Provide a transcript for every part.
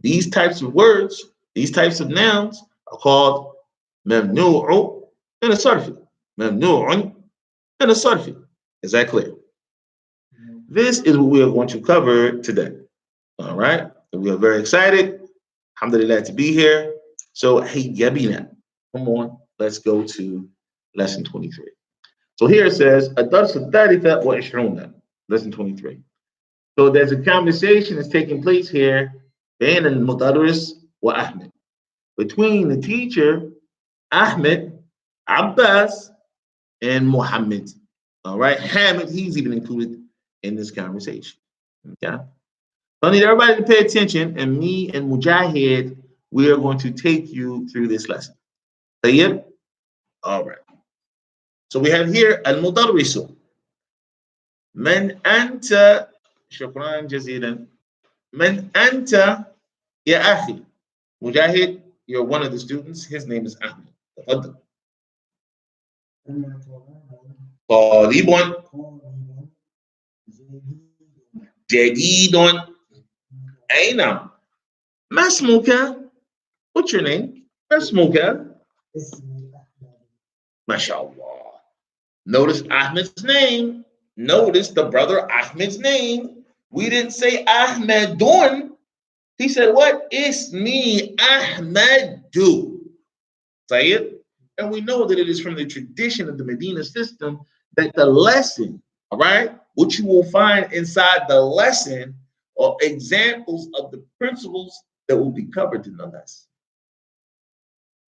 These types of words, these types of nouns are called ممنوع and a sarfi. ممنوع and a sarfi. Is that clear? This is what we are going to cover today. All right. And we are very excited. Alhamdulillah to be here. So, hey, Yabina, come on. Let's go to lesson 23. So here it says, الدرس الثالث والعشرون, lesson 23. So there's a conversation that's taking place here بين المدرس وأحمد, between the teacher, Ahmed, Abbas, and Muhammad. All right. Hamid, he's even included in this conversation. Okay. So I need everybody to pay attention, and me and Mujahid, we are going to take you through this lesson. طيب? All right. So we have here المدرس. من أنت؟ شكرا جزيلا. من أنت يا أخي؟ Mujahid, you're one of the students. His name is Ahmed. تفضل. طالب جديد. أي نعم. ما اسمك? What's your name? ما اسمك? MashaAllah. Notice Ahmed's name. Notice the brother Ahmed's name. We didn't say Ahmedun. He said what? Ismi Ahmedu. Say it. And we know that it is from the tradition of the Medina system that the lesson, all right, what you will find inside the lesson are examples of the principles that will be covered in the lesson.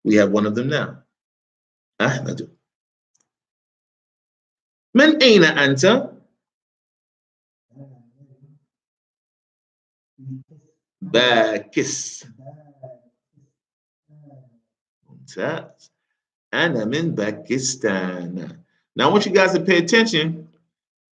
We have one of them now. Ahmedu. من أين أنت؟ باكس. ممتاز. أنا من باكستان. Now I want you guys to pay attention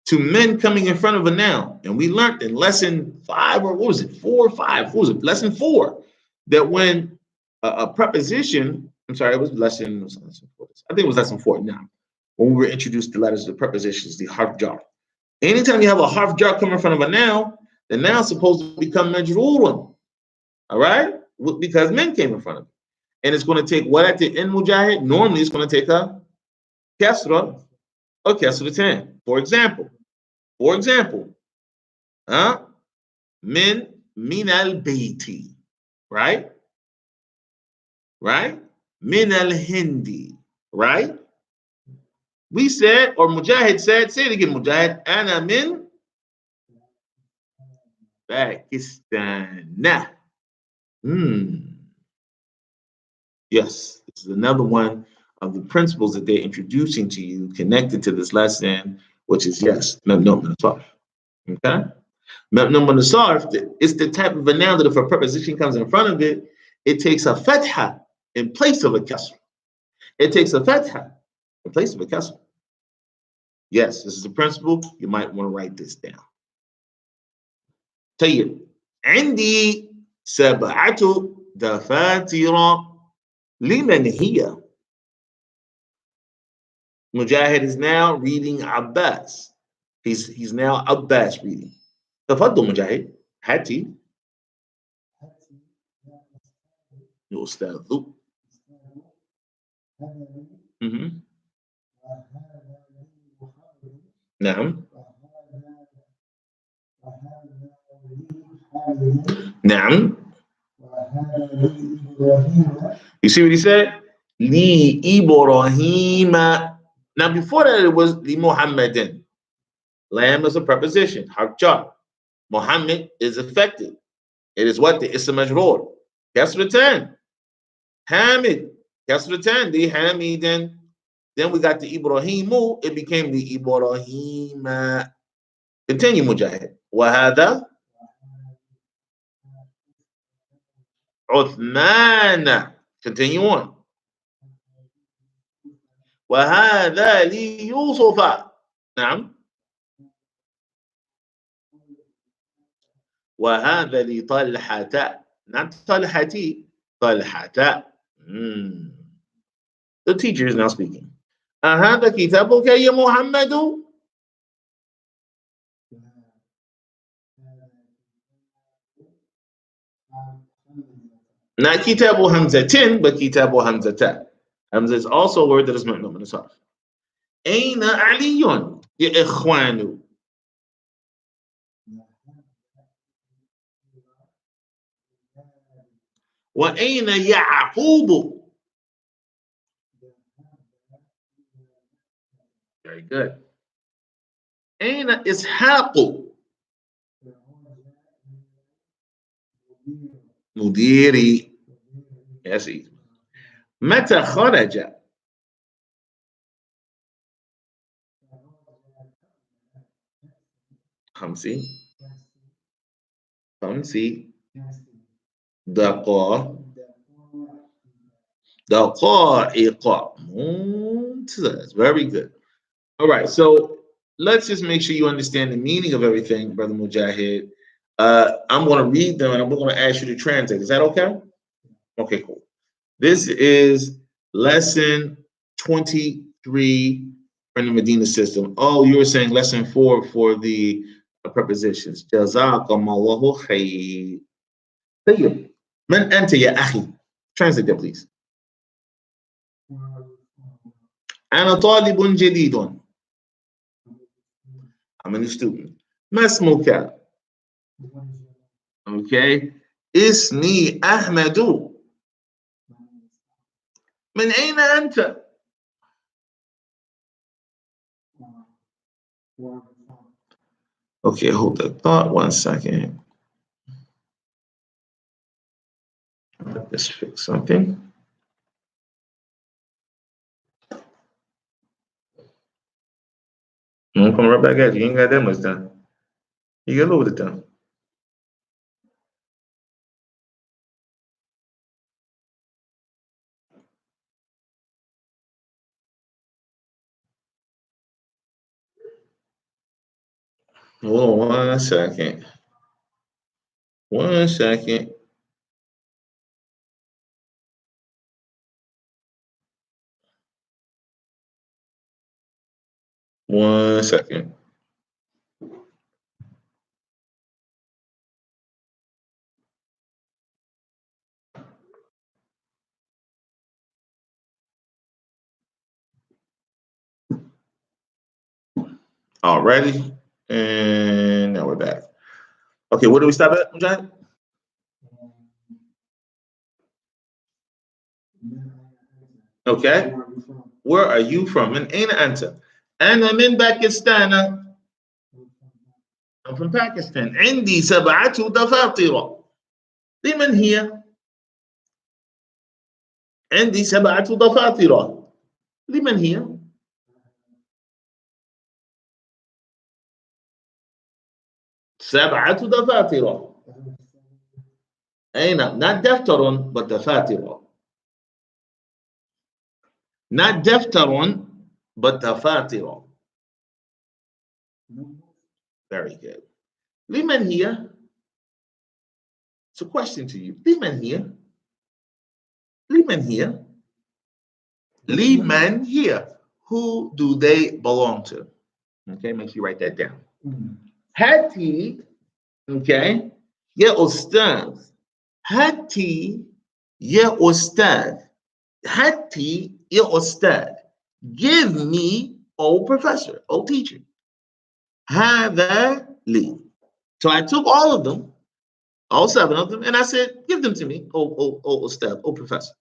to men coming in front of a noun. And we learned in lesson 5, or what was it? 4 or 5? What was it? Lesson 4. That when a preposition, I'm sorry, it was lesson 4. I think it was lesson 4 now. When we were introduced to letters, the prepositions, the harf jar. Anytime you have a harf jar come in front of a noun, the noun's supposed to become majroorun. All right? Because men came in front of it. And it's going to take what at the end, Mujahid? Normally it's going to take a kasra or kasra 10. For example, min al-bayti, right? Min al-hindi, right? We said, or Mujahid said, say it again, Mujahid, ana min Pakistan. Yes, this is another one of the principles that they're introducing to you connected to this lesson, which is, yes, mabnu min as-sarf. Okay? Mabnu min as-sarf, it's the type of a noun that if a preposition comes in front of it, it takes a fatha in place of a kasra. It takes a fatha in place of a kasra. Yes, this is a principle. You might want to write this down. طيب. عندي 7 دفاتر. لمن هي? Mujahid is now reading Abbas. He's now Abbas reading. تفضل مجاهد. هاتي. يا أستاذ. نعم. نعم. You see what he said? Li Ibrahima. Now before that it was Li Muhammadin. Lam is a preposition. Harf jar. Muhammad is affected. It is what? The ism majroor. Kasra 10. Hamid. Kasra 10. The Hamidin. Then we got the Ibrahimu. It became the Ibrahima. Continue, Mujahid. Wahada. Uthman. Continue on. وهذا ليوسف. نعم. وهذا لطلحة. Not طلحتي. طلحة. The teacher is now speaking. أهذا كتابك يا محمد؟ Not kitabu hamzatin, but kitabu hamzata. Hamza is also a word that is mamnu min as-sarf. Aina aliyun ya ikhwanu. Wa aina ya'qubu. Very good. Aina ishaqu. Mudiri. Yes, easy. Mata kharaja. خمسي دقائق ممتاز. Very good. All right, so let's just make sure you understand the meaning of everything, Brother Mujahid. I'm going to read them and I'm going to ask you to translate. Is that okay? Okay, cool. This is lesson 23 from the Medina system. Oh, you were saying lesson 4 for the prepositions. Jazakumullahu khair. طيب. من أنت يا أخي? Translate that, please. أنا طالب جديد. I'm a new student. ما اسمك? Okay. اسمي أحمد. من أين أنت? Okay, hold that thought 1 second. Let's fix something. I'm coming right back at you. You ain't got that much done. You got a little bit done. Hold on 1 second. 1 second. One second. Alrighty. And now we're back. Okay, where do we stop at, John? Okay. Where are you from? And aina anta? أنا من باكستان. I'm from Pakistan. عندي 7 دفاتر. لمن هي؟ عندي 7 دفاتر. لمن هي؟ سبعة دفاتر. أين؟ Not دفتر, but دفاتر. Not دفتر, but دفاتر. Very good. لمن هي? It's a question to you. لمن هي? لمن هي? لمن هي? Who do they belong to? Okay, make sure you write that down. هاتي, okay, يا أستاذ. هاتي يا أستاذ. هاتي يا أستاذ. Give me, oh professor, oh teacher. هذا لي. So I took all of them, all 7 of them, and I said, give them to me, oh Ustad, oh professor.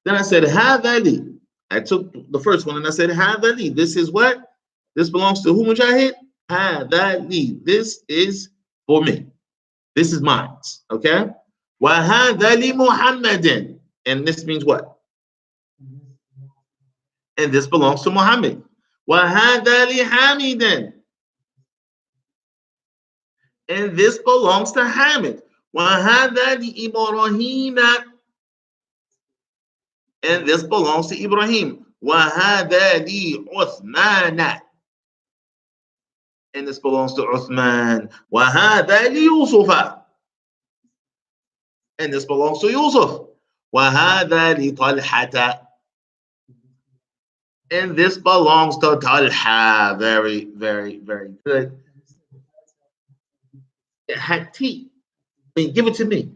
Then I said, هذا لي. I took the first one and I said, هذا لي. This is what? This belongs to who, Mujahid? هذا لي. This is for me. This is mine. Okay? وهذا لمحمد. And this means what? And this belongs to Muhammad. وهذا لحامد. And this belongs to Hamid. وهذا لإبراهيم. And this belongs to Ibrahim. وهذا لعثمان. And this belongs to Uthman. وهذا ليوسف. And this belongs to Yusuf. وهذا لطلحة. And this belongs to Talha. Very, very, very good. Hati. I mean, give it to me.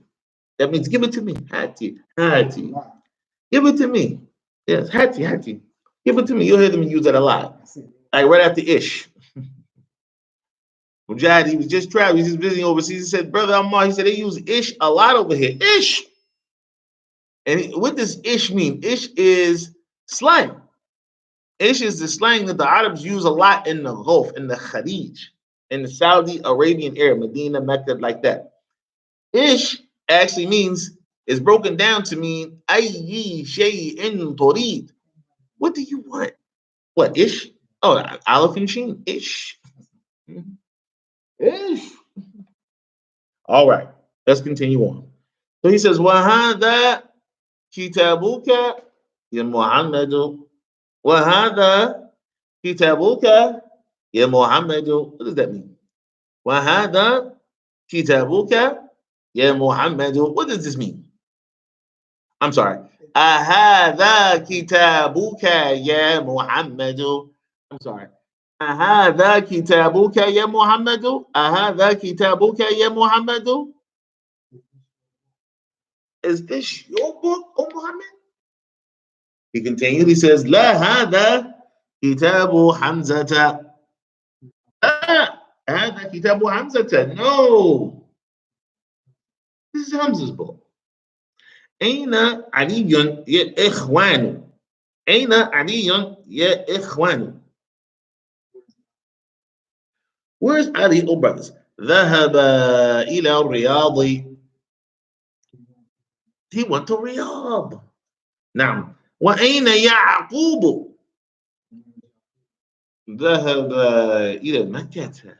That means give it to me. Hati. Hati. Give it to me. Yes, hati, hati. Give it to me. You'll hear them use that a lot. Like right after ish. Mujahid, he was just traveling, he was just visiting overseas. He said, Brother Ammar, he said they use ish a lot over here. Ish. And what does ish mean? Ish is slang. Ish is the slang that the Arabs use a lot in the Gulf, in the Kharij, in the Saudi Arabian area, Medina, Mecca, like that. Ish actually means, is broken down to mean ayyi shay'in turid. What do you want? What, ish? Oh, aleph and sheen, ish. Ish. All right, let's continue on. So he says, وَهَذَا كِتَابُكَ يَا مُحَمَّدُ وَهَذَا كِتَابُكَ يَا مُحَمَّدُ. What does that mean? وَهَذَا كِتَابُكَ يَا مُحَمَّدُ. What does this mean? I'm sorry. أَهَذَا كِتَابُكَ يَا مُحَمَّدُ. I'm sorry. أَهَذَا كِتَابُكَ يَا مُحَمَّدُ. أَهَذَا كِتَابُكَ يَا مُحَمَّدُ. Is this your book, O Muhammad? He continued, he says, لا هذا كتاب حمزة. هذا كتاب حمزة. No. This is Hamza's book. أين علي يا إخوان. أين علي يا إخوان. Where's Ali, oh brothers? ذهب إلى الرياض. He went to Riyadh. نعم. وأين يعقوب. ذهب إلى مكة.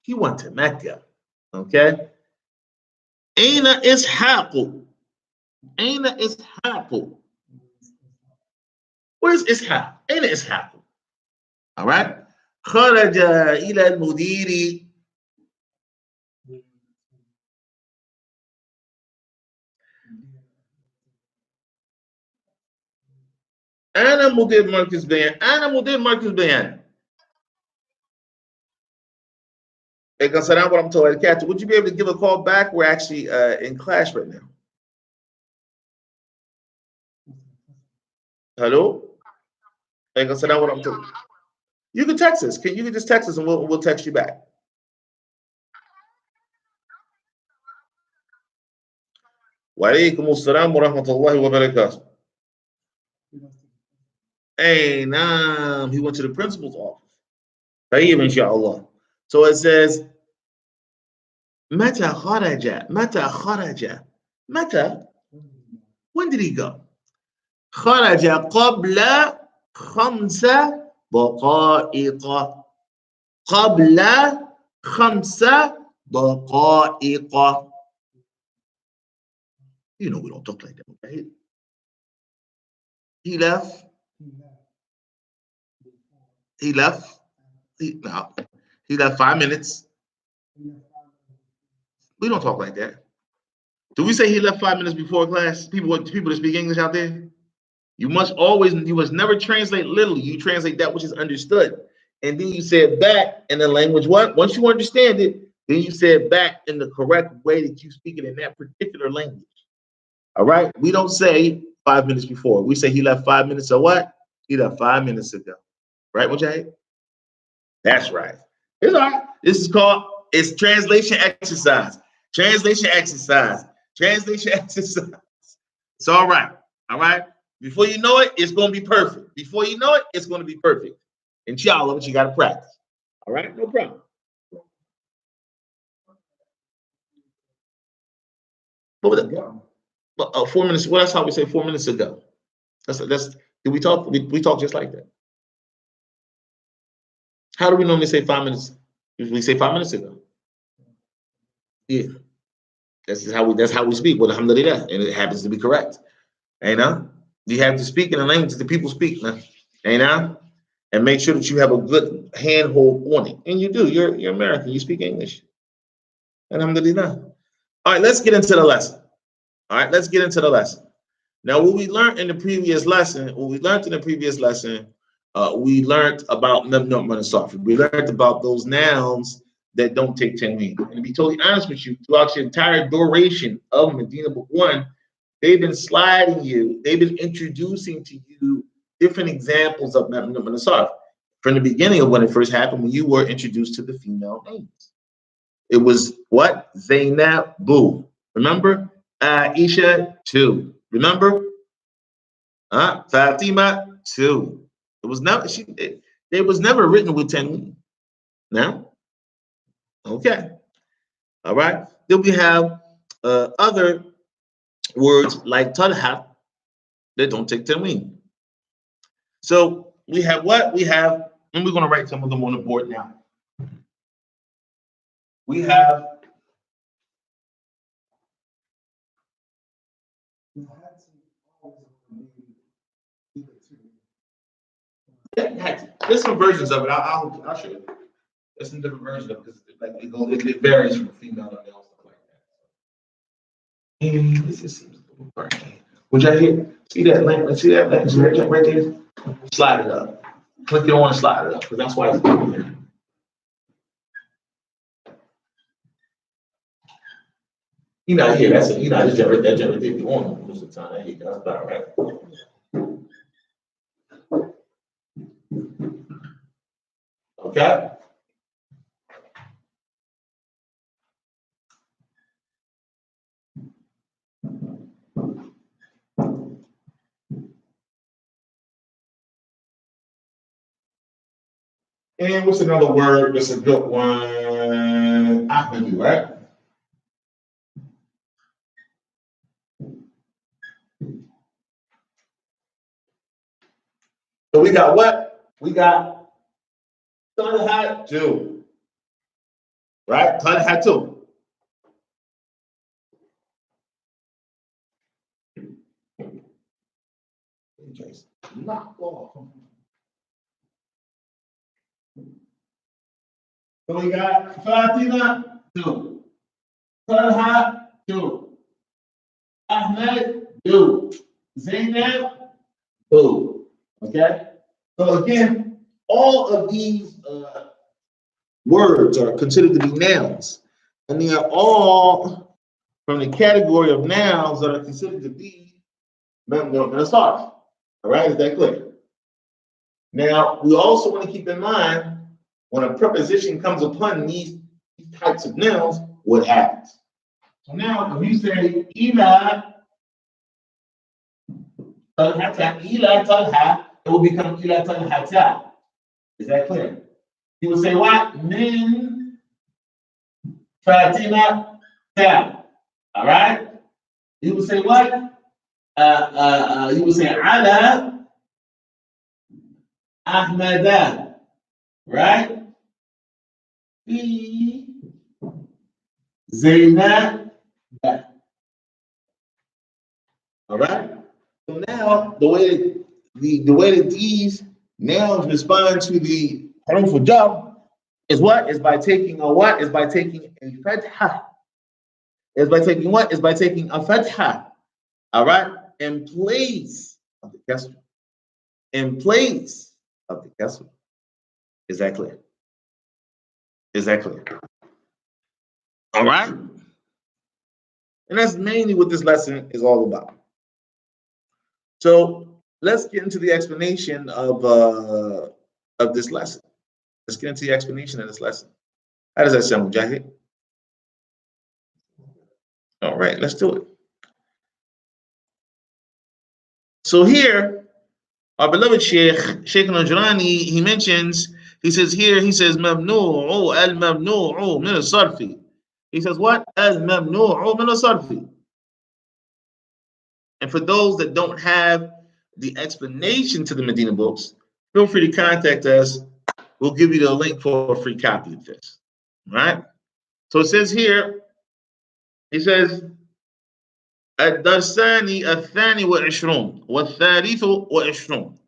He went to Mecca. Okay. أين إسحاق. أين إسحاق. Where's Ishaq? أين إسحاق. All right. خرج إلى المدير. أنا مدير مركز بيان. أنا مدير مركز بيان. Hey, Gonzalo, what I'm told, Catherine, would you be able to give a call back? We're actually in class right now. Hello? Hey, Gonzalo, what I'm told. You can text us. You can just text us and we'll text you back. Wa alaikum assalam wa rahmatullahi wa barakatuh. Hey, nah, he went to the principal's office. طيب إن شاء الله. So it says, متى خرج. متى خرج. متى. When did he go? خرج قبل 5 دقائق. قبل 5 دقائق. You know we don't talk like that, okay? He left. He left. He left 5 minutes. We don't talk like that. Do we say he left 5 minutes before class? People that speak English out there? You must never translate literally. You translate that which is understood. And then you say it back in the language. What? Once you understand it, then you say it back in the correct way that you speak it in that particular language. All right? We don't say 5 minutes before. We say he left 5 minutes or what? He left 5 minutes ago. Right, Mujahid? That's right. It's all right. This is called, it's translation exercise. Translation exercise. Translation exercise. It's all right. All right. Before you know it, it's going to be perfect. Before you know it, it's going to be perfect. Inshallah, but you got to practice. All right. No problem. But 4 minutes. Well, that's how we say 4 minutes ago. Did we talk? We talk just like that. How do we normally say 5 minutes? Usually say 5 minutes ago. Yeah. That's how we speak. Well, alhamdulillah, and it happens to be correct. You know, you have to speak in the language that the people speak, man. You know, and make sure that you have a good handhold on it. And you do. You're American. You speak English. Alhamdulillah. All right, let's get into the lesson. All right, let's get into the lesson. Now, what we learned in the previous lesson, we learned about Mem Nu'man and Sarfi. We learned about those nouns that don't take tanween. And to be totally honest with you, throughout your entire duration of Medina Book 1, they've been introducing to you different examples of Mem Nun Sarf. From the beginning of when it first happened, when you were introduced to the female names. It was what? Zainab, boo. Remember? Aisha, 2. Remember? Fatima, 2. It was never it was never written with tanween. Now? Okay. All right. Then we have other words like Talha that don't take tanween. So we have what? We have, and we're going to write some of them on the board now. We have there's some versions of it. I'll show you. There's some different versions of it because it varies from female to male, stuff like that. And this just seems a little burning. Would y'all hear? See that link? See that link? See that link right there? Slide it up. Click it on and slide it up because that's why it's down there. You know, here, that's it. You know, I just that generated the on most of the time. There you go. That's about right. Okay. And what's another word that's a good one? Ahmadu, right? So we got what? We got Talha 2. Right? Talha 2. Just knock off. So we got Fatima 2. Talha 2. Ahmed 2. Zainab 2. Okay? So again, all of these words are considered to be nouns. And they are all from the category of nouns that are considered to be Mem Nun Sarf. All right? Is that clear? Now, we also want to keep in mind when a preposition comes upon these types of nouns, what happens? So now, if you say Ila Talha, it will become Ila Talhata. Is that clear? He will say what? Min Fatima Ta. All right? He will say what? He will say Ala Ahmada. Right? Fi Zainab. All right? So now the way that these nouns respond to the harmful jar is what? Is by taking a what? Is by taking a fatha. Is by taking what? Is by taking a fatha. All right? In place of the kasra. In place of the kasra. Is that clear? Is that clear? All right? And that's mainly what this lesson is all about. So let's get into the explanation of this lesson. Let's get into the explanation of this lesson. How does that sound, Mujahid? All right, let's do it. So here, our beloved Sheikh Al-Jurani, he says Mamnu'u al-mamnu'u min al-sarfi. He says what? Al-mamnu'u min al-sarfi. And for those that don't have the explanation to the Medina books, feel free to contact us. We'll give you the link for a free copy of this. All right? So it says here, it says, الدرسان الثاني والعشرون والثالث والعشرون.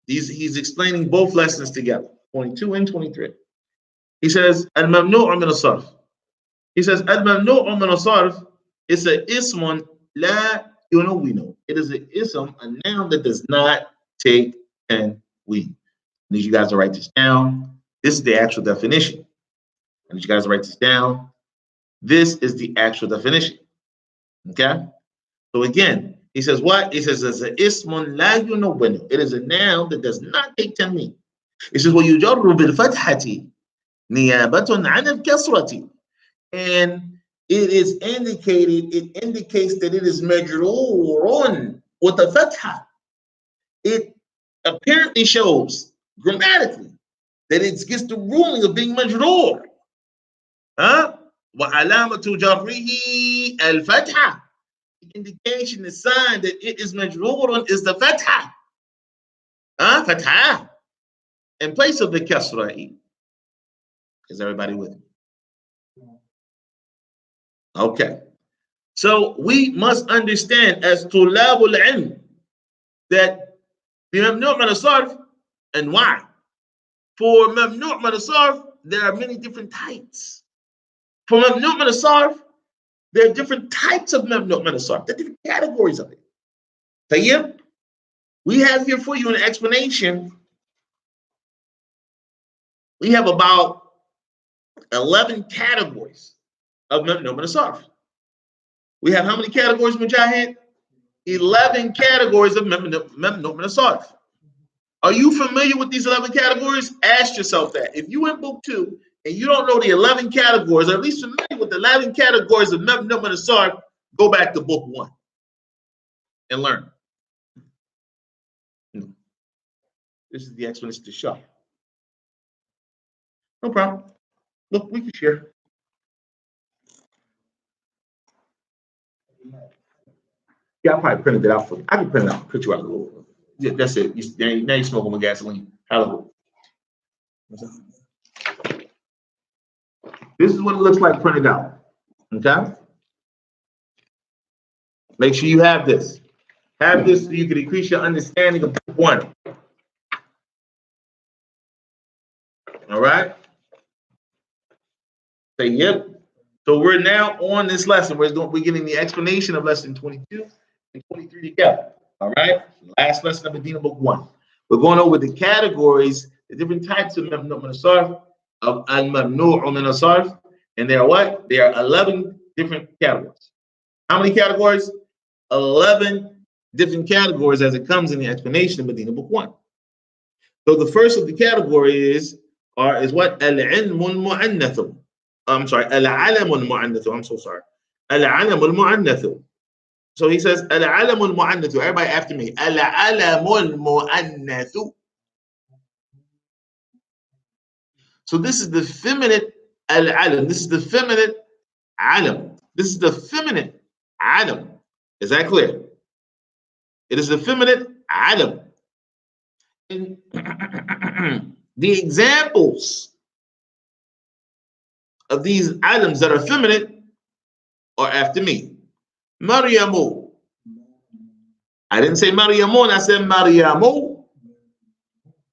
He's explaining both lessons together, 22 and 23. He says, الممنوع من الصرف. He says, الممنوع من الصرف is a ismun la yunawwinu. It is an ism, a noun that does not take tanween. I need you guys to write this down. This is the actual definition. I need you guys to write this down. This is the actual definition. Okay? So again, he says what? He says it's a ismun la yunawwanu. It is a noun that does not take tanween. He says ويجر بالفتحة نيابة عن الكسرة. And it is indicated, it indicates that it is majrurun with a fatha. It apparently shows grammatically that it gets the ruling of being majrur. وعلامة جره الفتحة. The indication, the sign that it is majrurun is the fatha. Fatha. In place of the kasra. Is everybody with me? Okay. So we must understand as tulabul ilm that the mamnu' min as-sarf and why. For mamnu' min as-sarf, there are many different types. For mamnu' min as-sarf, there are different types of mamnu' min as-sarf. There are different categories of it. Tayyib, we have here for you an explanation. We have about 11 categories of mamnu' min as-sarf. We have how many categories, Mujahid? 11 categories of mamnu' min as-sarf. Are you familiar with these 11 categories? Ask yourself that. If you in book 2 and you don't know the 11 categories, or at least familiar with the 11 categories of mamnu' min as-sarf, go back to book 1 and learn. This is the explanation to show. No problem. Look, we can share. Yeah, I probably printed it out for you. I can print it out, put you out a little. Yeah, that's it. Now you're smoking with gasoline. Hallelujah. This is what it looks like printed out. Okay? Make sure you have this. Have this so you can increase your understanding of book 1. All right? Say yep. So we're now on this lesson. We're getting the explanation of lesson 22 and 23 together. All right? Last lesson of Medina book 1. We're going over the categories, the different types of mamnu' min as-sarf, of al-mamnu' min as-sarf, and there are what? There are 11 different categories. How many categories? 11 different categories as it comes in the explanation of Medina book 1. So the first of the category is what? Al-ilm al-mu'annathu. I'm sorry, al-alam al-mu'annathu. I'm so sorry. Al-alam al-mu'annathu. So he says, al-alam al-mu'annathu. Everybody after me. Al-alam al-mu'annathu. So this is the feminine al-alam. This is the feminine alam. This is the feminine alam. Is that clear? It is the feminine alam. And the examples of these alams that are feminine are after me. Maryamu. I didn't say Maryamun, I said Maryamu.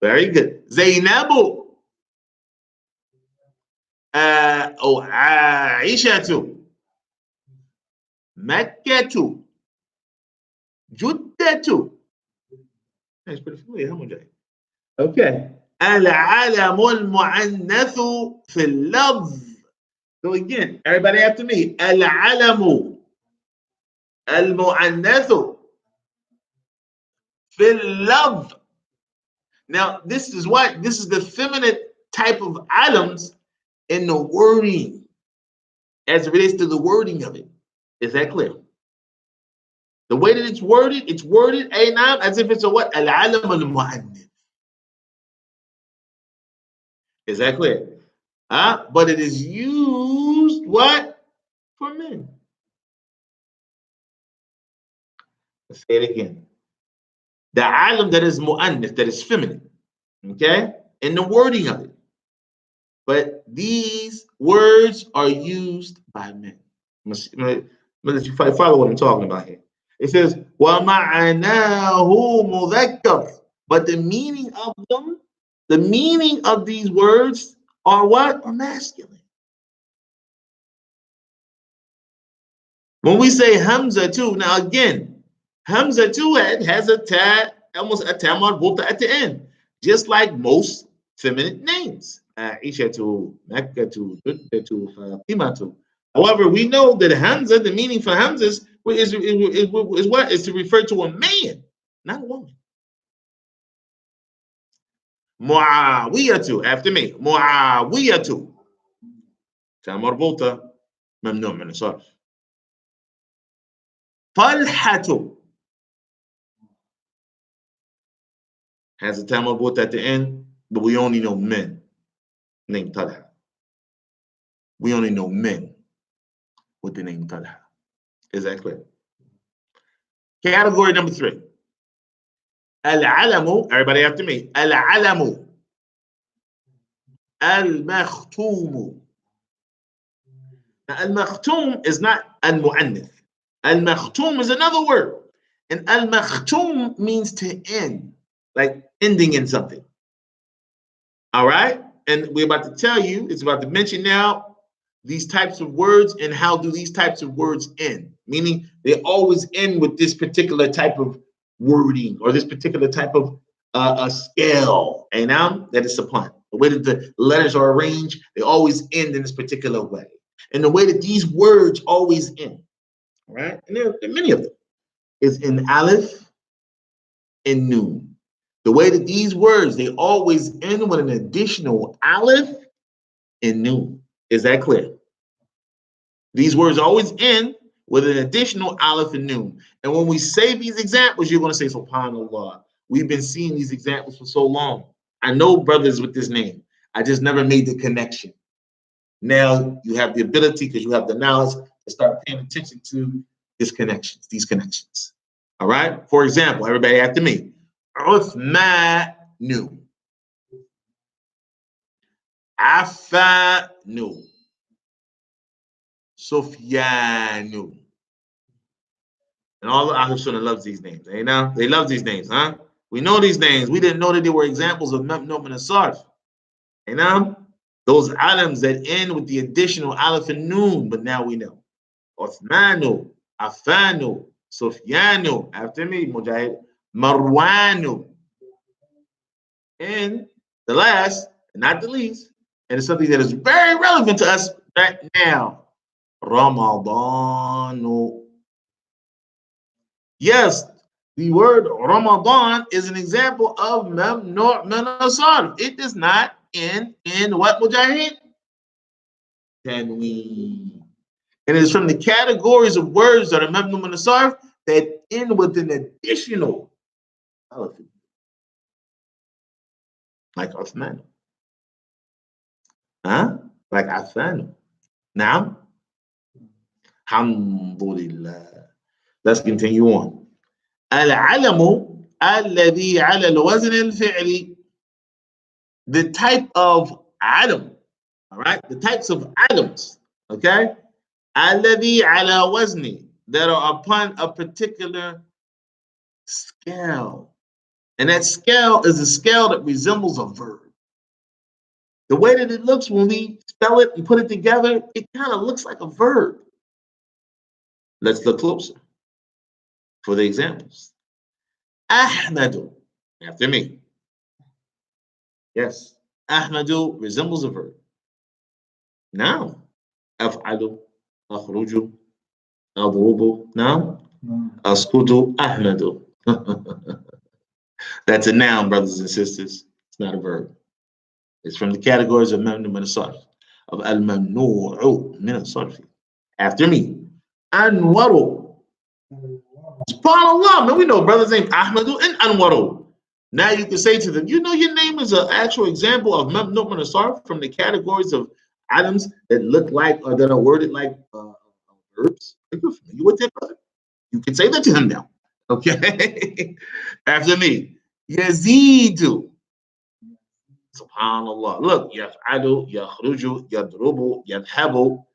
Very good. Zainabu. Aishatu. Makkatu. Juddatu. That's pretty familiar, huh, Mujahid? Okay. Al-alamu al-mu'annathu fil lafz. So again, everybody after me. Al-alamu al-mu'annathu fil lafz. Now, this is what? This is the feminine type of alams in the wording, as it relates to the wording of it. Is that clear? The way that it's worded as if it's a what? Al-alam al-mu'annath. Is that clear? But it is used what? For men. Let's say it again. The alam that is mu'annath, that is feminine. Okay? In the wording of it. But these words are used by men. Let you follow what I'm talking about here. It says, وَمَعَنَاهُ مُذَكَّرٌ. But the meaning of them, the meaning of these words are what? Are masculine. When we say Hamza too, now again, Hamza too has a ta, almost a ta marbuta at the end, just like most feminine names. Aishatu, Makkatu, Duddatu, Fatimatu. However, we know that Hamza, the meaning for Hamza is what? Is to refer to a man, not a woman. Muawiyatu, after me. Muawiyatu. Ta marbuta, mamnu min as-sarf. Talhatu has a ta marbuta at the end, but we only know men named Talha. We only know men with the name Talha. Is that clear? Category number 3. Al-alamu, everybody after me. Al-alamu. Al-makhtumu. Now, al-makhtum is not al-mu'annith. Al-makhtum is another word. And al-makhtum means to end, like ending in something. All right? And we're about to tell you, it's about to mention now these types of words and how do these types of words end. Meaning they always end with this particular type of wording or this particular type of a scale. And now that is upon. The way that the letters are arranged, they always end in this particular way. And the way that these words always end, all right? And there are many of them, is in aleph and noon. The way that these words, they always end with an additional aleph and noon. Is that clear? These words always end with an additional aleph and noon. And when we say these examples, you're going to say, SubhanAllah. We've been seeing these examples for so long. I know brothers with this name. I just never made the connection. Now you have the ability, because you have the knowledge, to start paying attention to these connections. All right? For example, everybody after me. Uthmanu. Affanu. Sufyanu. And all the Ahlul Sunnah loves these names. You know? They love these names, huh? We know these names. We didn't know that they were examples of Mamnu min as-sarf. You know? Those alams that end with the additional aleph and noon, but now we know. Uthmanu, Affanu, Sufyanu, after me, Mujahid, Marwanu. And the last, and not the least, and it's something that is very relevant to us right now, Ramadanu. Yes, the word Ramadan is an example of Mamnu' min as-sarf. It does not end in what, Mujahid? Tanween. And it is from the categories of words that are Mamnu' min as-sarf that end with an additional aleph. Like Uthman. Huh? Like Affan. Now, Alhamdulillah. Let's continue on. Al-alamu alladhi ala al-wazn al-fi'li. The type of alam, all right? The types of alams, okay? Alladhi ala wazni, that are upon a particular scale. And that scale is a scale that resembles a verb. The way that it looks when we spell it and put it together, it kind of looks like a verb. Let's look closer for the examples. Ahmadu, after me. Yes, Ahmadu resembles a verb. Now, Af'alu, Akhruju, Adrubu. Now, Askutu, Ahmadu. That's a noun, brothers and sisters. It's not a verb. It's from the categories of Mamnu' min as-sarf, of al-mamnu'u min as-sarf. After me, Anwaru. SubhanAllah, man, we know brothers named Ahmadu and Anwaru. Now you can say to them, you know your name is an actual example of Mamnu' min as-sarf from the categories of items that look like or that are worded like verbs. Are you familiar with that, brother? You can say that to him now. Okay? After me, Yazidu. SubhanAllah. Look, yaf'alu, yakhruju, yadrubu, yadhabu,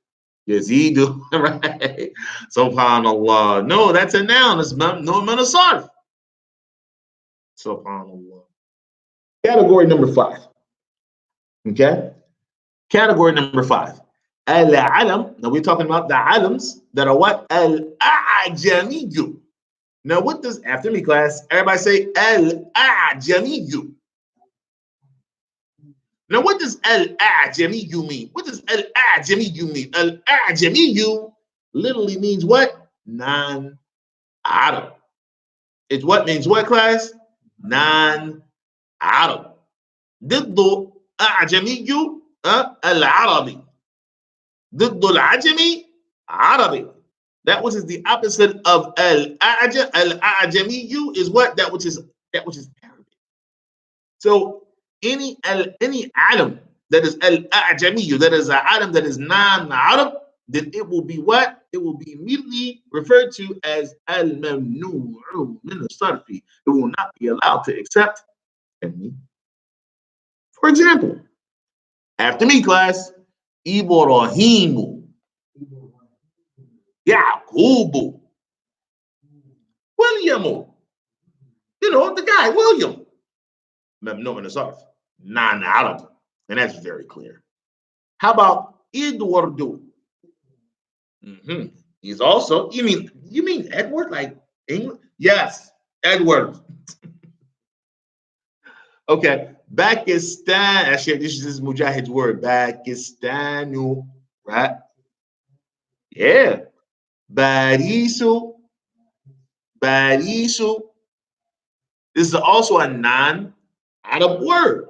yazidu, right? SubhanAllah. No, that's a noun. It's Mamnu' min as-sarf. SubhanAllah. Category number 5. Okay? Category number 5. Al-alam. Now we're talking about the alams that are what? Al-a'jamiyyu. Now what does, after me class, everybody say Al-a'jamiyyu. Now, what does al-a'jamiyu mean? What does al-a'jamiyu mean? Al-a'jamiyu literally means what? Non-Arab. It's what means what, class? Non-Arab. ضد أعجمي العربي. ضد العجمي عربي. That which is the opposite of al-a'jamiyu is what? That which is Arabic. So any alam that is al-a'jamiyu, that is an alam that is non-Arab, then it will be what? It will be immediately referred to as al-mamnu'u min as-sarfi. It will not be allowed to accept any. For example, after me, class, Ibrahimu, Yaqubu, Williamu. You know, the guy, William. Mamnu min as-sarf, non-Arab. And that's very clear. How about Eduardo? He's also, you mean Edward, like England? Yes, Edward. Okay, Pakistan. Actually, this is Mujahid's word. Pakistanu, right? Yeah. Barisu. Barisu. This is also a non-Arab word.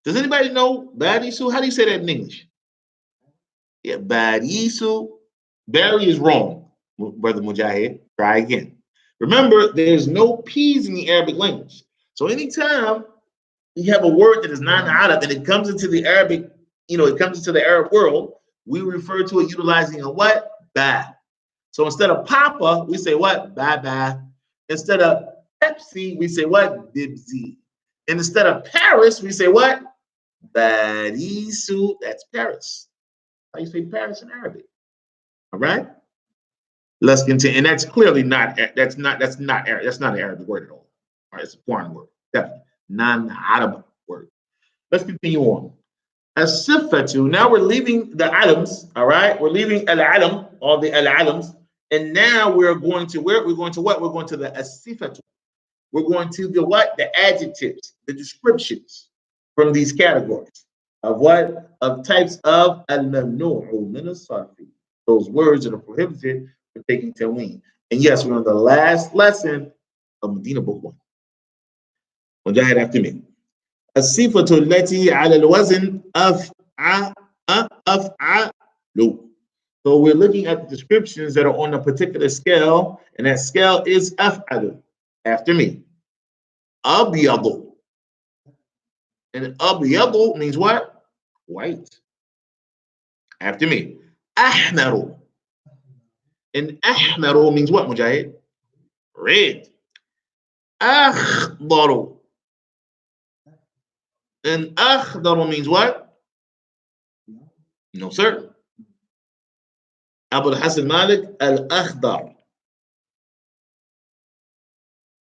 Does anybody know Barisu? How do you say that in English? Yeah, Barisu. Barry is wrong, Brother Mujahid. Try again. Remember, there's no P's in the Arabic language. So anytime you have a word that is non-Arab and it comes into the Arabic, it comes into the Arab world, we refer to it utilizing a what? Ba. So instead of Papa, we say what? Baba. Instead of Pepsi, we say what? Bibzi. And instead of Paris, we say what? Barisu. That's Paris. How you say Paris in Arabic? All right. Let's continue. And that's clearly not Arab. That's not an Arabic word at all. All right, it's a foreign word. Definitely non-Arab word. Let's continue on. As-sifatu. Now we're leaving the alams. All right, we're leaving al-alam, all the al-alams, and now we're going to where? We're going to what? We're going to the as-sifatu. We're going to the what? The adjectives, the descriptions from these categories of what? Of types of al-mamnu'u min as-sarfi. Those words that are prohibited from taking tanween. And yes, we're on the last lesson of Medina Book 1. Mujahid after me. As-sifatu allati ala al-wazn af'alu. So we're looking at the descriptions that are on a particular scale, and that scale is af'alu. After me. Abyadu. And abyadu means what? White. After me. Ahmaru. And ahmaru means what, Mujahid? Red. Akhdaru. And akhdaru means what? No, sir. Abu al-Hasan Malik al-akhdar.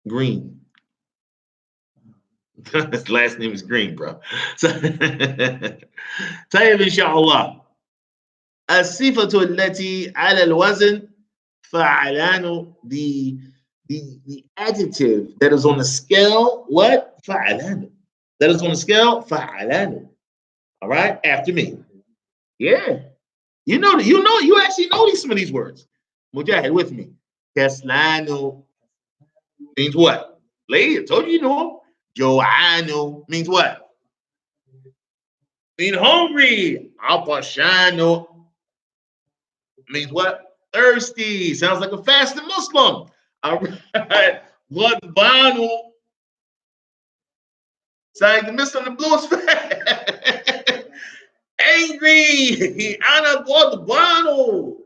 Green. His last name is Green, bro. So, طيب إن شاء الله. الصفة التي على الوزن فعلان. The adjective that is on the scale, what? فعلان. That is on the scale, فعلان. All right, after me. Yeah. You actually know some of these words. Mujahid with me. Kaslanu means what? Lady, I told you know them. Jo'anu means what? Mean hungry. Apashanu means what? Thirsty. Sounds like a fasting Muslim. All right. Ghadbanu. Sounds like the Mr. on the blues. Angry. Ana ghadbanu.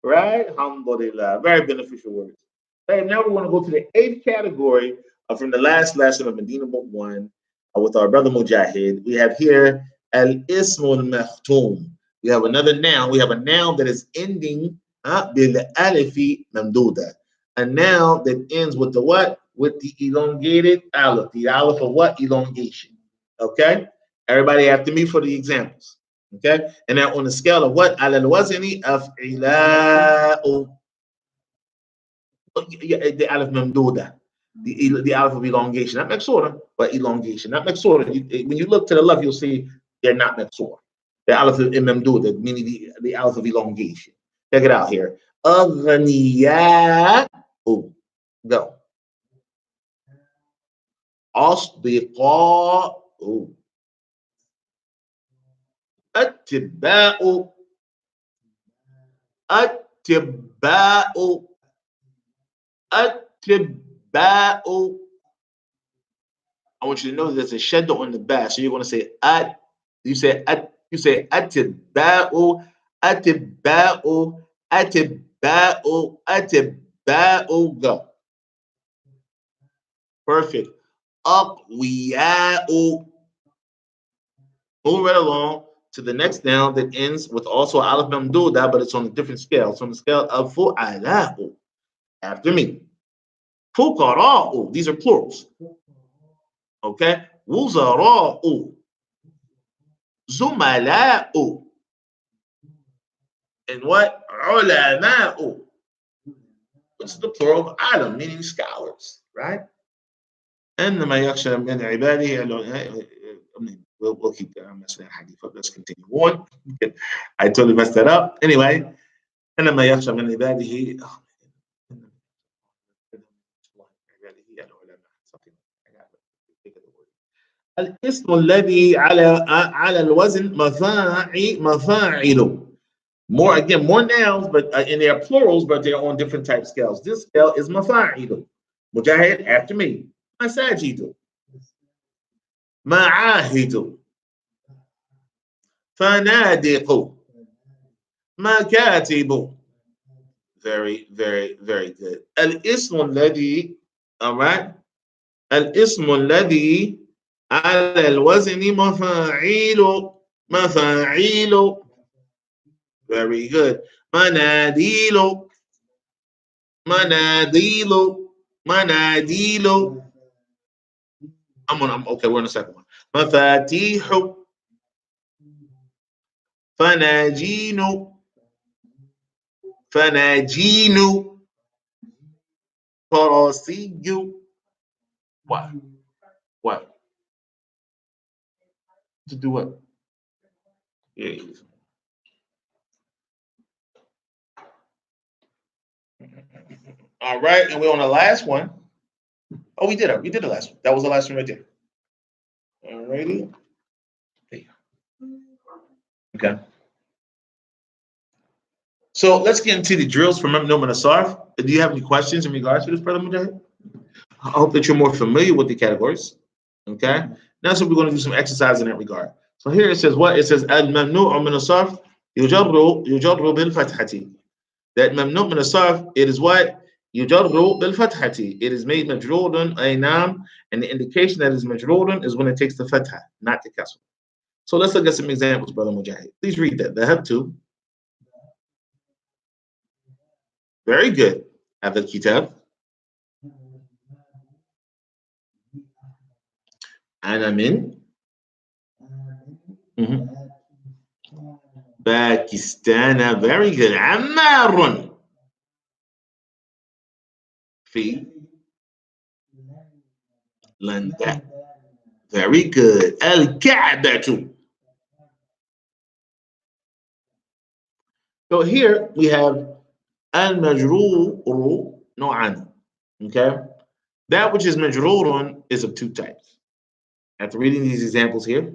Right? Alhamdulillah. Very beneficial words. Hey, now we want to go to the 8th category from the last lesson of Medina Book 1 with our brother Mujahid. We have here al-ismu al-makhtum. We have another noun. We have a noun that is ending bil-alifi mamduda. A noun that ends with the what? With the elongated aleph. The aleph of what? Elongation. Okay? Everybody after me for the examples. Okay? And now on the scale of what? Al-wazni af'ila'u. The aleph mamduda. The aleph of elongation. Not maksura, but elongation. Not maksura. When you look to the left, you'll see they're not maqsoor. The alif is mamdud, meaning the alif of elongation. Check it out here. أغنياء. Go. أصدقاء. أتباء. أتباء. أتباء. I want you to know there's a shadda on the back, so you're going to say at. You say atiba'u, atiba'u, atiba'u, atiba'u. Go. Perfect. Aqwiya'u. Move right along to the next noun that ends with also alif mamduda, but it's on a different scale. It's on the scale of fu'ala'u. After me. Fuqara'u. These are plurals. Okay. Wuzara'u. Zumala'u. And what? Ulama'u. Which is the plural of alam, meaning scholars, right? And the yakhsha min ibadihi. We'll keep that. I'm messing that hadith up. Let's continue on. I totally messed that up. Anyway, and the yakhsha min ibadihi. الاسم الذي على الوزن مفاعل. More nouns, but and they are plurals, but they're on different type scales. This scale is mafa'il. Mujahid, after me. Masajidu. Ma'ahidu. Fanadiqu. Makatibu. Very, very, very good. Al-ismu alladhi, all right? Al-ismu alladhi على الوزن مفاعيل. مفاعيل. Very good. مناديل. مناديل. مناديل. I'm okay, we're on the second one. مفاتيح. فناجين. فناجين. كراسي. What? What? To do what? Yeah. All right, and we're on the last one. Oh, we did it. We did the last one. That was the last one right there. All righty. Okay. So let's get into the drills from Mamnu and Asarf. Do you have any questions in regards to this, Brother Mujahid? I hope that you're more familiar with the categories. Okay. Now, so we're going to do some exercise in that regard. So here it says what? It says al-mamnu' min as-sarf yujarru bil fathati. That mamnu' min as-sarf, it is what? Yujarru bil fathati. It is made majrurun a noun, and the indication that is majrurun is when it takes the fatha, not the kasr. So let's look at some examples, Brother Mujahid. Please read that. Dhahab to. Very good. Have al-kitab. Ana min. Pakistan. Very good. Ammarun. Fi. London. Very good. Al-Ka'batu. So here we have al-majruru no'an. Okay? That which is majrurun is of two types. After reading these examples here,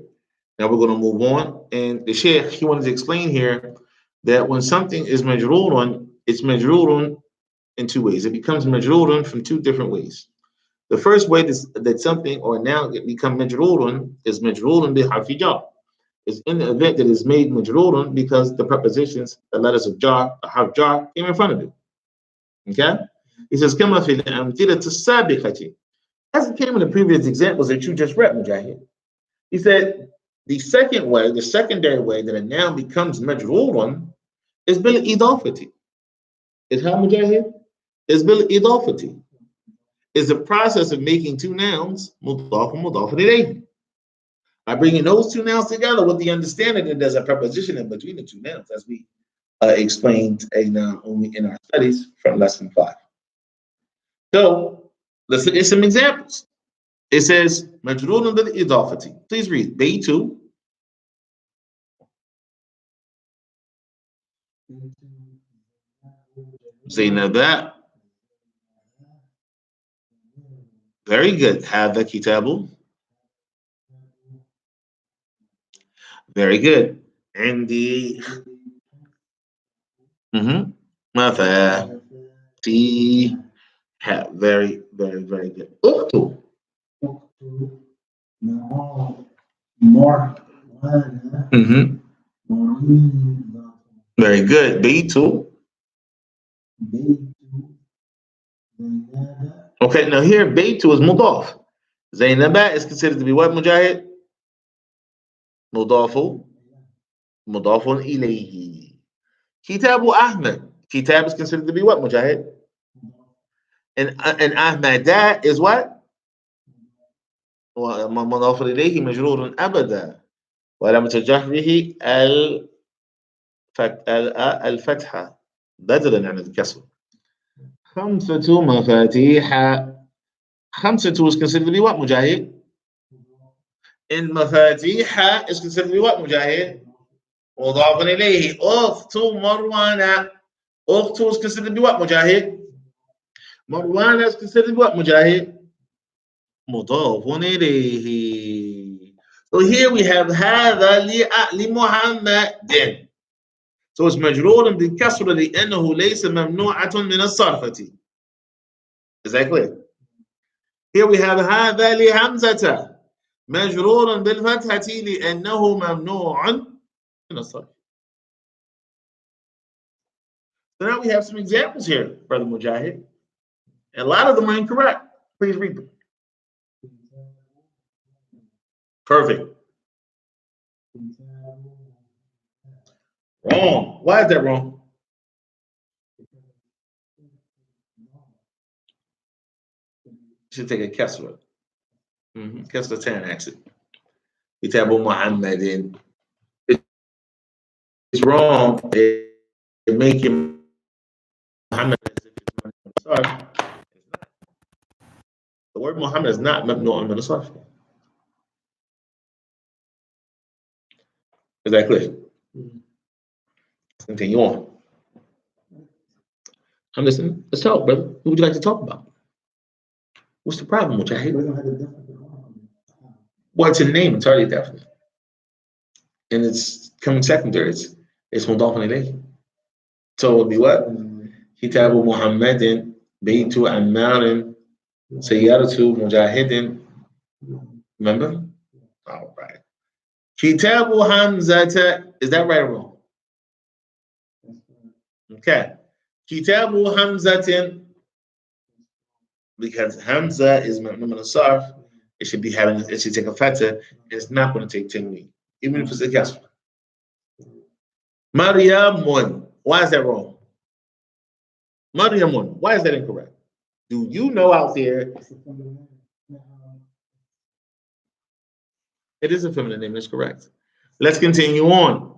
now we're going to move on. And the Sheikh, he wanted to explain here that when something is majrurun, it's majrurun in two ways. It becomes majrurun from two different ways. The first way that something or a noun become majrurun is majrurun bi harfi jar. It's in the event that is made majrurun because the prepositions, the letters of jar, the harf jar, came in front of it. Okay? He says, kama fil amthilati as-sabiqati. As it came in the previous examples that you just read, Mujahid. He said the second way, the secondary way that a noun becomes majrurun is bil idafati. Is how, Mujahid? Is bil idafati. Is the process of making two nouns mudaf and mudaf ilayhi. By bringing those two nouns together with the understanding that there's a preposition in between the two nouns, as we explained in our studies from lesson 5. So let's look at some examples. It says majrurun bil idafati. Please read Baytu. Zainaba. Very good. هذا كتاب. Very good. عندي ماذا في very very very good. أخته. Very good. بيته. Okay, now here بيته is مضاف. زينبا is considered to be what, Mujahid? مضاف إليه. كتاب أحمد. Kitab is considered to be what, Mujahid? And Ahmada is what? مضاف إليه مجرور أبدا ولم تجهره الفتحة بدلا عن الكسر. خمسة مفاتيح. خمسة is considered to be what, Mujahid? And مفاتيح is considered to be what, Mujahid? مضاف إليه. أخت مروان. أخت is considered to be what, Mujahid? Marwan is considered what, Mujahid? مضاف إليه. So here we have هذا لمحمد. So it's مجرور بالكسر لأنه ليس ممنوعة من الصرفة. Is that clear? Here we have هذا لحمزة مجرور بالفتحة لأنه ممنوع من الصرف. So now we have some examples here, Brother Mujahid. And a lot of them are incorrect. Please read them. Perfect. Wrong. Why is that wrong? You should take a Kessler. Kessler 10 exit. Kitabu Muhammadin. It's wrong. It make him Muhammad as if it's sorry. The word Muhammad is not mabnu'un min as-sarf. Is that clear? Let's continue on. I'm listening. Let's talk, brother. What would you like to talk about? What's the problem, Mujahid? Well, it's a name entirely definite. And it's coming secondary. It's mudaf ilayhi. So it would be what? Kitabu Muhammadin, Baytu Ammarin, Sayyaratu Mujahidin. Remember? All right. Kitabu Hamzata. Is that right or wrong? Okay. Kitabu Hamzatin. Because Hamza is mamnu min as-sarf, it should take a fatha. It's not going to take tanween, even if it's a kasra. Maryamun. Why is that wrong? Maryamun. Why is that incorrect? Do you know out there? It is a feminine name. That's correct. Let's continue on.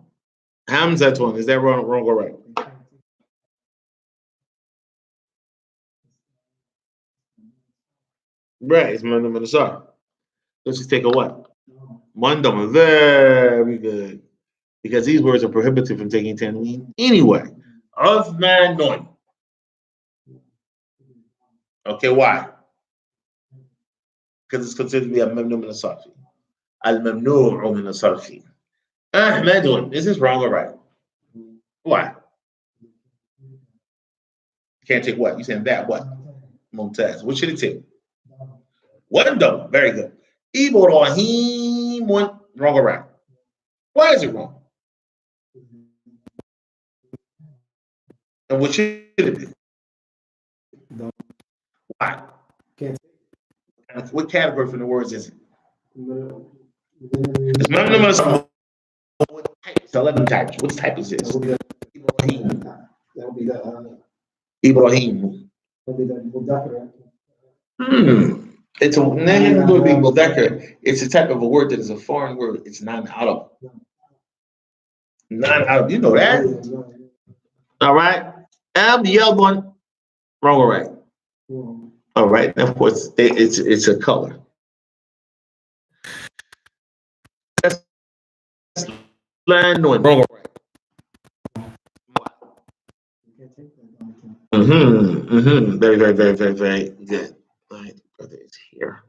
Hamzatun. Is that wrong or right? Right, it's mamnu min as-sarf. Let's just take a what? Mandam. Very good. Because these words are prohibited from taking tanween anyway. Uthmanun. Okay, why? Because it's considered to be a mamnu min as-sarfi. Al-mamnu'u min as-sarfi. Ahmadun. Is this wrong or right? Why? You can't take what? You saying that what? Mumtaz. What should it take? One double. Very good. Ibrahim. Wrong or right? Why is it wrong? And what should it be? Why? What category from the words is it? It's mamnu min as-sarfi. It's 11 types. What type is this? Ibrahim. Ibrahim. It's a It's a type of a word that is a foreign word. It's non-audible. Non-audible. You know that. All right. Abyadun. Wrong or right? All right. And of course, it's a color. Wrong or right? Very, very, very, very, very good. All right, brother is here.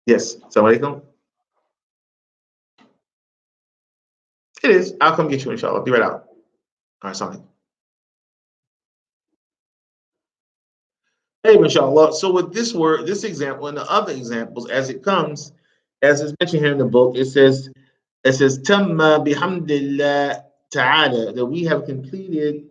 Yes. Assalamu alaikum. It is. I'll come get you, inshallah. Be right out. All right, sorry. Hey, inshallah. So with this word, this example, and the other examples, as it comes, as is mentioned here in the book, it says, Tamma bihamdillah ta'ala, that we have completed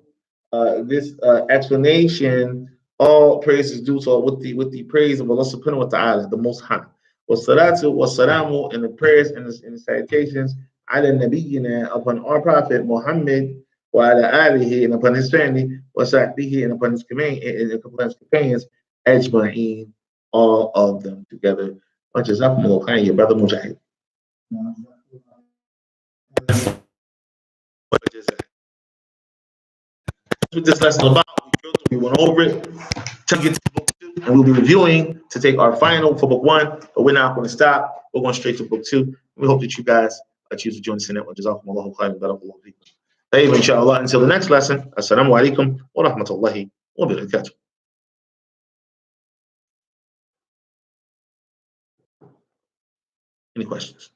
this explanation. All praise is due to with the praise of Allah subhanahu wa ta'ala, the Most High. Wassalatu wassalamu, and the prayers and the salutations ala nabiyyina, upon our prophet Muhammad, wa ala alihi, and upon his family, wa sahbihi, and upon his companions, ajma'een, all of them together. Jazakumullahu khairan, your brother Mujahid. What this lesson about? We went over it. To get to book 2, and we'll be reviewing to take our final for book 1, but we're not going to stop. We're going straight to book 2. We hope that you guys choose to join us in that one. Jazakumullahu khairan, barakallahu feekum. Tayyib, inshallah, until the next lesson. Assalamu alaikum wa rahmatullahi wa barakatuh. Any questions?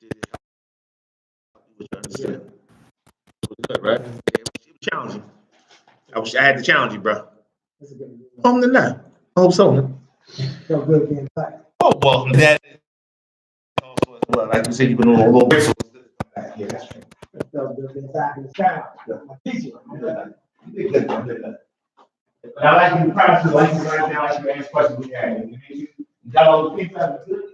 Did it help you understand? It was good, right? It was challenging. I had to challenge you, bro. Alhamdulillah. I hope so, man. Felt good being back. Oh, well, that also as well. Like you said, you've been on a little bit. Yeah, that's true. It felt good being back in the town. My teacher. You did good. But I like you to practice, like you write down, like you ask questions we had. You got all the things out of it.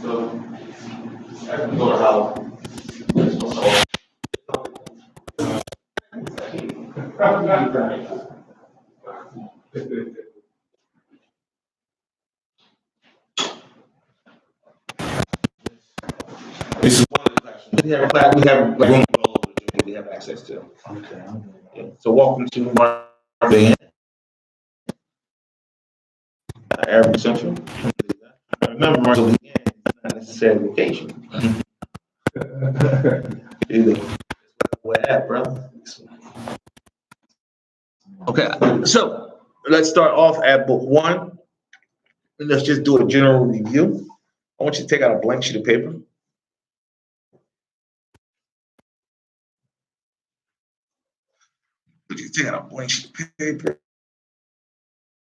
So, I can go to how. This is one of the classrooms. We have room for all of the we have access to. Okay. Yeah. So welcome to Marvin, Arabic Central. Remember, Marvin, Not necessarily vacation. Either. Where at, brother? Okay, so let's start off at book 1. And let's just do a general review. I want you to take out a blank sheet of paper. You take out a blank sheet of paper.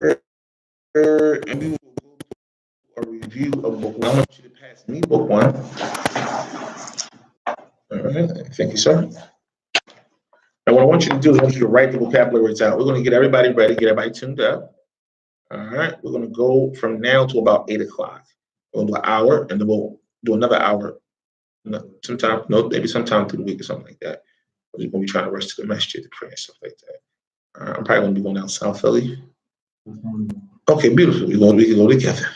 And we will go through a review of book 1. I want you to pass me book 1. All right, thank you, sir. And what I want you to do is I want you to write the vocabulary words out. We're going to get everybody ready, get everybody tuned up. All right, we're going to go from now to about 8 o'clock. We'll do an hour, and then we'll do another hour. Maybe sometime through the week or something like that. We're going to be trying to rush to the masjid to pray and stuff like that. I'm probably going to be going out South Philly. Okay, beautiful. We can go together.